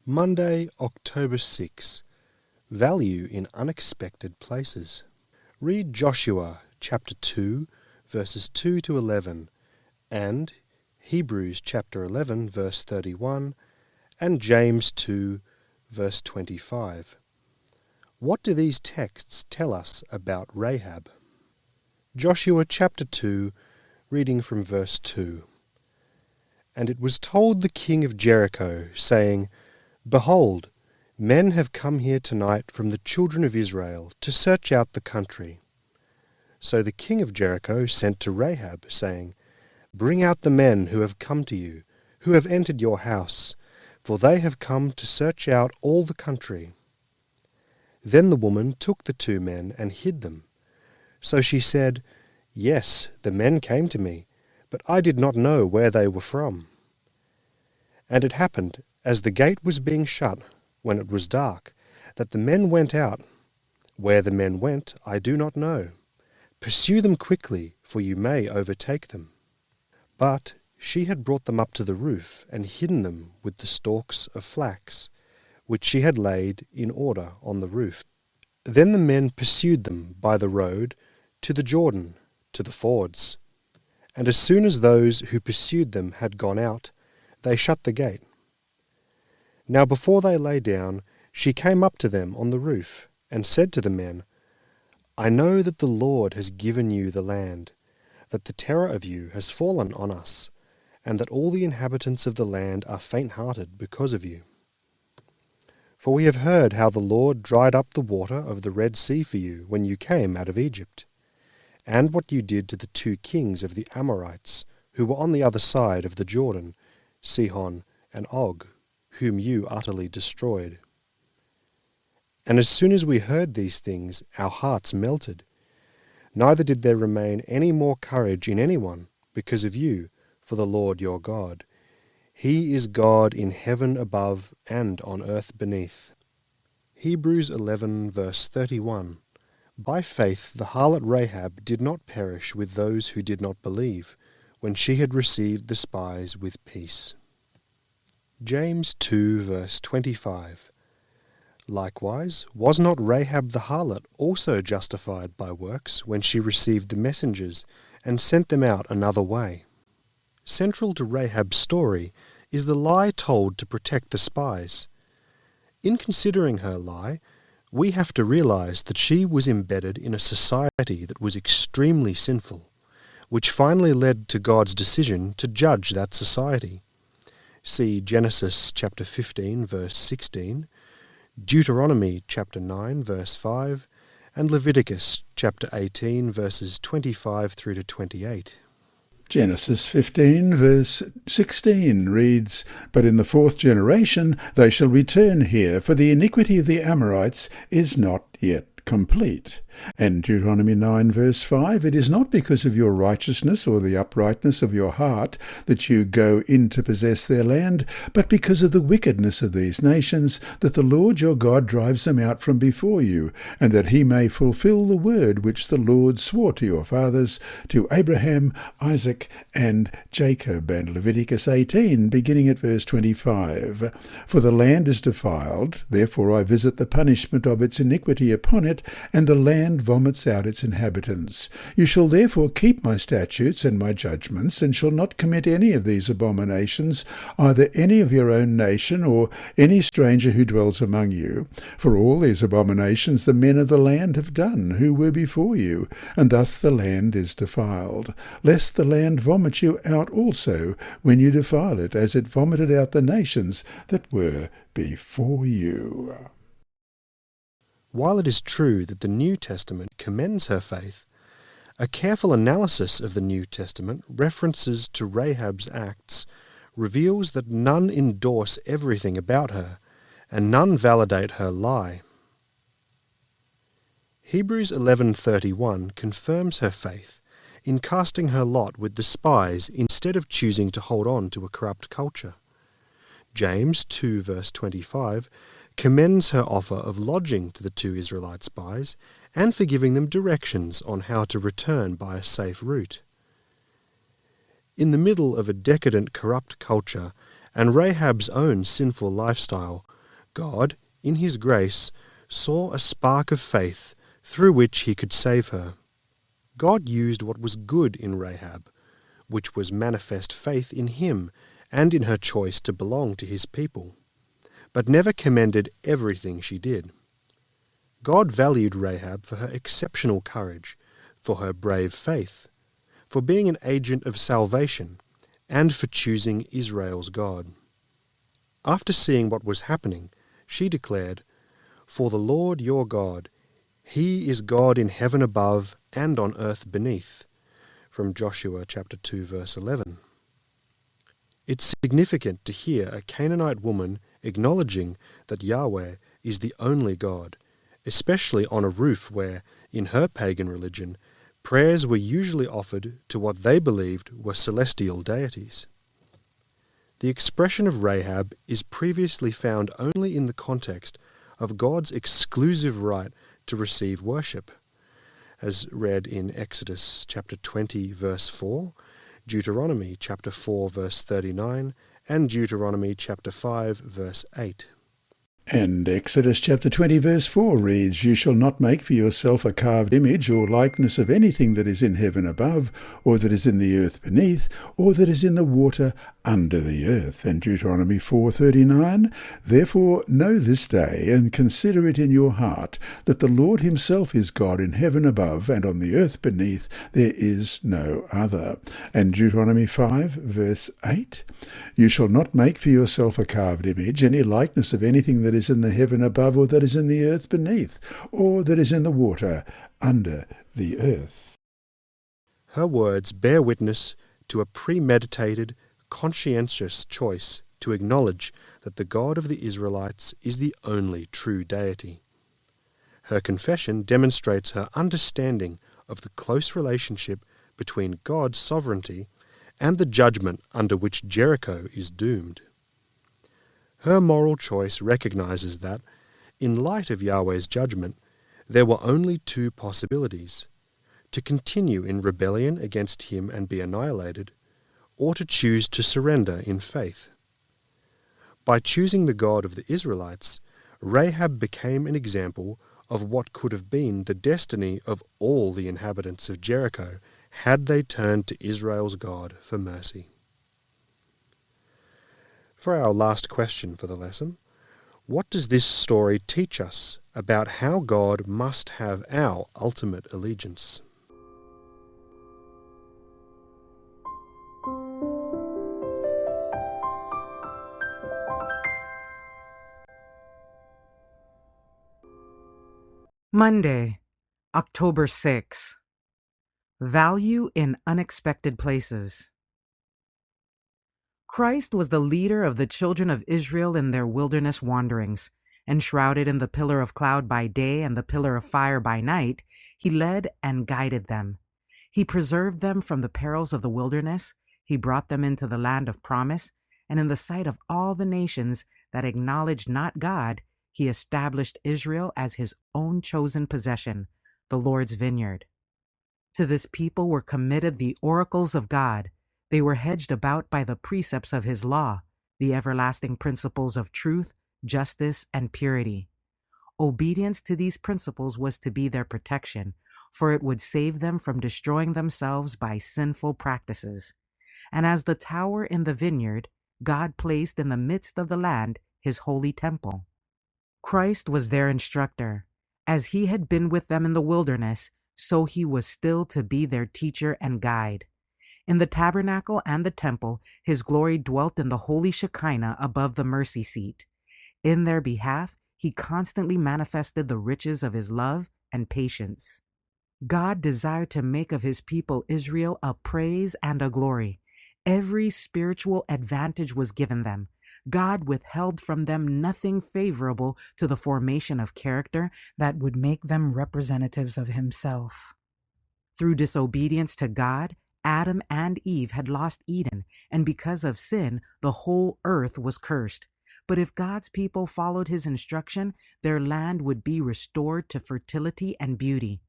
Monday, October 6. Value in unexpected places. Read Joshua chapter 2, verses 2 to 11, and Hebrews chapter 11, verse 31, and James 2, verse 25. What do these texts tell us about Rahab? Joshua chapter 2, reading from verse 2. And it was told the king of Jericho, saying, Behold, men have come here tonight from the children of Israel to search out the country. So the king of Jericho sent to Rahab, saying, Bring out the men who have come to you, who have entered your house, for they have come to search out all the country. Then the woman took the 2 men and hid them. So she said, Yes, the men came to me, but I did not know where they were from. And it happened, as the gate was being shut, when it was dark, that the men went out. Where the men went, I do not know. Pursue them quickly, for you may overtake them. But she had brought them up to the roof, and hidden them with the stalks of flax, which she had laid in order on the roof. Then the men pursued them by the road to the Jordan, to the fords. And as soon as those who pursued them had gone out, they shut the gate. Now before they lay down, she came up to them on the roof, and said to the men, I know that the Lord has given you the land, that the terror of you has fallen on us, and that all the inhabitants of the land are faint-hearted because of you. For we have heard how the Lord dried up the water of the Red Sea for you when you came out of Egypt, and what you did to the 2 kings of the Amorites, who were on the other side of the Jordan, Sihon and Og, whom you utterly destroyed. And as soon as we heard these things, our hearts melted. Neither did there remain any more courage in anyone because of you, for the Lord your God. He is God in heaven above and on earth beneath. Hebrews 11, verse 31. By faith the harlot Rahab did not perish with those who did not believe, when she had received the spies with peace. James 2, verse 25. Likewise, was not Rahab the harlot also justified by works when she received the messengers and sent them out another way? Central to Rahab's story is the lie told to protect the spies. In considering her lie, we have to realize that she was embedded in a society that was extremely sinful, which finally led to God's decision to judge that society. See Genesis chapter 15, verse 16, Deuteronomy chapter 9, verse 5, and Leviticus chapter 18, verses 25 through to 28. Genesis 15, verse 16 reads, But in the 4th generation they shall return here, for the iniquity of the Amorites is not yet complete. And Deuteronomy 9, verse 5, It is not because of your righteousness or the uprightness of your heart that you go in to possess their land, but because of the wickedness of these nations, that the Lord your God drives them out from before you, and that he may fulfill the word which the Lord swore to your fathers, to Abraham, Isaac, and Jacob. And Leviticus 18, beginning at verse 25. For the land is defiled, therefore I visit the punishment of its iniquity upon it, and the land vomits out its inhabitants. You shall therefore keep my statutes and my judgments, and shall not commit any of these abominations, either any of your own nation, or any stranger who dwells among you. For all these abominations the men of the land have done, who were before you, and thus the land is defiled. Lest the land vomit you out also, when you defile it, as it vomited out the nations that were before you. While it is true that the New Testament commends her faith, a careful analysis of the New Testament references to Rahab's acts reveals that none endorse everything about her, and none validate her lie. Hebrews 11:31 confirms her faith in casting her lot with the spies instead of choosing to hold on to a corrupt culture. James 2, verse 25 commends her offer of lodging to the 2 Israelite spies and for giving them directions on how to return by a safe route. In the middle of a decadent, corrupt culture and Rahab's own sinful lifestyle, God, in his grace, saw a spark of faith through which he could save her. God used what was good in Rahab, which was manifest faith in him and in her choice to belong to his people, but never commended everything she did. God valued Rahab for her exceptional courage, for her brave faith, for being an agent of salvation, and for choosing Israel's God. After seeing what was happening, she declared, "For the Lord your God, he is God in heaven above and on earth beneath," from Joshua chapter 2, verse 11. It's significant to hear a Canaanite woman acknowledging that Yahweh is the only God, especially on a roof where, in her pagan religion, prayers were usually offered to what they believed were celestial deities. The expression of Rahab is previously found only in the context of God's exclusive right to receive worship, as read in Exodus chapter 20, verse 4, Deuteronomy chapter 4, verse 39, and Deuteronomy chapter 5, verse 8. And Exodus chapter 20 verse 4 reads, "You shall not make for yourself a carved image or likeness of anything that is in heaven above, or that is in the earth beneath, or that is in the water under the earth." And Deuteronomy 4:39, "Therefore know this day, and consider it in your heart, that the Lord himself is God in heaven above, and on the earth beneath there is no other." And Deuteronomy 5 verse 8, "You shall not make for yourself a carved image, any likeness of anything that is in the heaven above, or that is in the earth beneath, or that is in the water under the earth." Her words bear witness to a premeditated, conscientious choice to acknowledge that the God of the Israelites is the only true deity. Her confession demonstrates her understanding of the close relationship between God's sovereignty and the judgment under which Jericho is doomed. Her moral choice recognizes that, in light of Yahweh's judgment, there were only two possibilities: to continue in rebellion against him and be annihilated, or to choose to surrender in faith. By choosing the God of the Israelites, Rahab became an example of what could have been the destiny of all the inhabitants of Jericho had they turned to Israel's God for mercy. For our last question for the lesson, what does this story teach us about how God must have our ultimate allegiance? Monday, October 6. Value in unexpected places. Christ was the leader of the children of Israel in their wilderness wanderings. Enshrouded in the pillar of cloud by day and the pillar of fire by night, he led and guided them. He preserved them from the perils of the wilderness. He brought them into the land of promise, and in the sight of all the nations that acknowledged not God, he established Israel as his own chosen possession, the Lord's vineyard. To this people were committed the oracles of God. They were hedged about by the precepts of his law, the everlasting principles of truth, justice, and purity. Obedience to these principles was to be their protection, for it would save them from destroying themselves by sinful practices. And as the tower in the vineyard, God placed in the midst of the land his holy temple. Christ was their instructor. As he had been with them in the wilderness, so he was still to be their teacher and guide. In the tabernacle and the temple, his glory dwelt in the holy Shekinah above the mercy seat. In their behalf, he constantly manifested the riches of his love and patience. God desired to make of his people Israel a praise and a glory. Every spiritual advantage was given them. God withheld from them nothing favorable to the formation of character that would make them representatives of himself. Through disobedience to God, Adam and Eve had lost Eden, and because of sin, the whole earth was cursed. But if God's people followed his instruction, their land would be restored to fertility and beauty.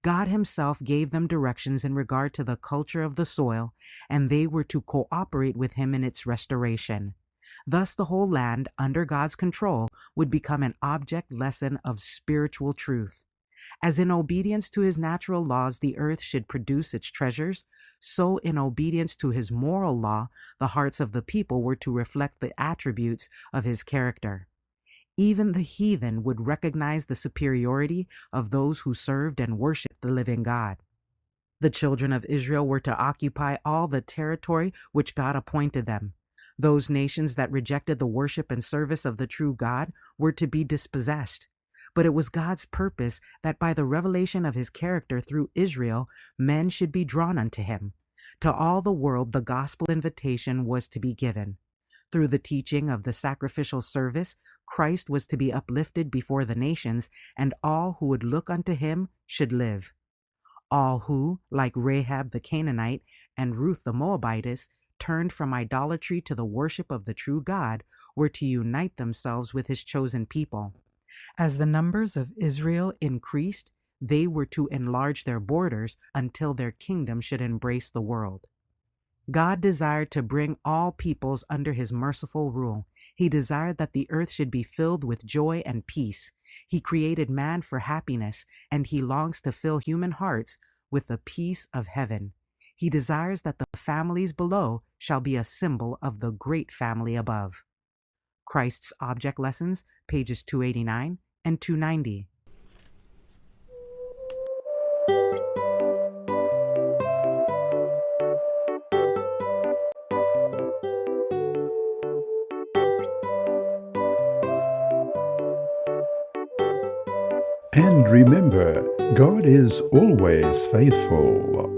God himself gave them directions in regard to the culture of the soil, and they were to cooperate with him in its restoration. Thus, the whole land, under God's control, would become an object lesson of spiritual truth. As in obedience to his natural laws the earth should produce its treasures, so in obedience to his moral law the hearts of the people were to reflect the attributes of his character. Even the heathen would recognize the superiority of those who served and worshiped the living God. The children of Israel were to occupy all the territory which God appointed them. Those nations that rejected the worship and service of the true God were to be dispossessed. But it was God's purpose that by the revelation of his character through Israel, men should be drawn unto him. To all the world the gospel invitation was to be given. Through the teaching of the sacrificial service, Christ was to be uplifted before the nations, and all who would look unto him should live. All who, like Rahab the Canaanite and Ruth the Moabitess, turned from idolatry to the worship of the true God, were to unite themselves with his chosen people. As the numbers of Israel increased, they were to enlarge their borders until their kingdom should embrace the world. God desired to bring all peoples under his merciful rule. He desired that the earth should be filled with joy and peace. He created man for happiness, and he longs to fill human hearts with the peace of heaven. He desires that the families below shall be a symbol of the great family above. Christ's Object Lessons, pages 289 and 290. And remember, God is always faithful.